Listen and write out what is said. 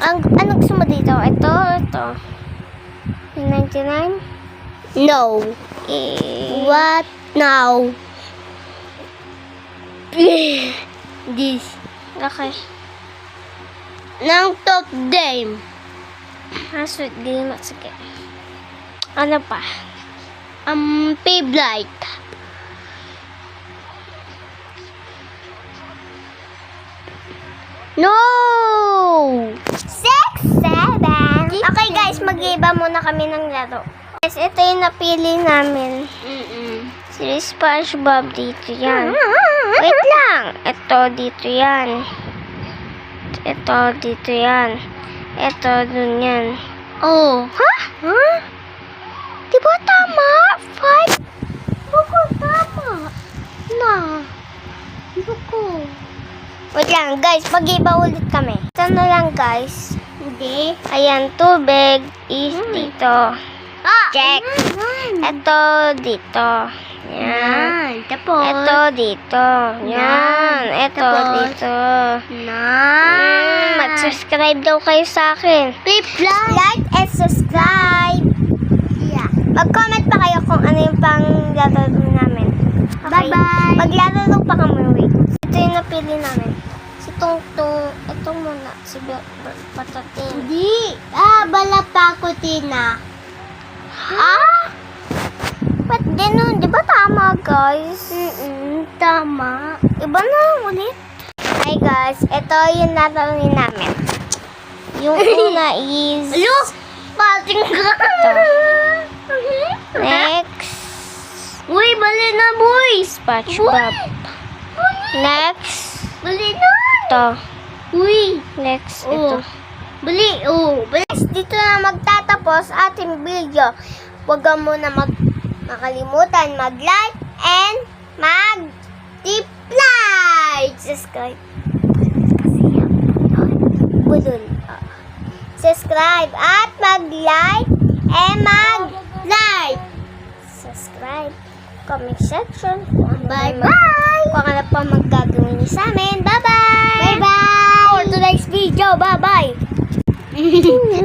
Anong gusto mo dito? Ito. 99? No. What now? This. Okay. Nang top game. Sweet game. Sige. Ano pa? Payblight. No! 6, 7. Okay guys, mag-iiba muna kami ng laro. Guys, ito yung napili namin. Si SpongeBob dito yan. Wait lang. Ito dito yan. Ito dito yan. Ito dun yan. Oh. Ha? Di ba tama? 5? Buko, tama. Na. Buko. Wait lang guys, mag-iba ulit kami. Ito na lang guys. Hindi. Ayan, tubig is dito. Check. Ito dito. Yan. Tapos. Ito dito. Yan. Ito Tapos. dito. Nice. Mag-subscribe daw kayo sa akin. Payblight. Like and subscribe. Yeah. Mag-comment pa kayo kung ano yung pang lalaro namin. Okay? Bye-bye. Maglalaro pa kami. Wait. Ito yung napili namin. Si Tungtung. Ito muna. Si Patatin. Hindi. Bala pa ako, Tina. Ba't ganun? Di ba tama, guys? Tama. Iba na ulit. Hi, guys. Ito yung lalaroin namin. Yung una is... Look! Pating ka. Next. Uy, bali na, boys. SpongeBob. Next. Bali na. Ito. Uy. Next. Oh. Ito. Bali. Oh. Bali. Dito na magtatapos ating video. Huwag ka muna makalimutan mag-like and mag-like. Subscribe. Bulol. Subscribe at mag-like and mag-like. Subscribe. Comment section. Bye-bye. Kung ano pa magagawin niyo sa amin. Bye-bye. Bye-bye. For today's video. Bye-bye.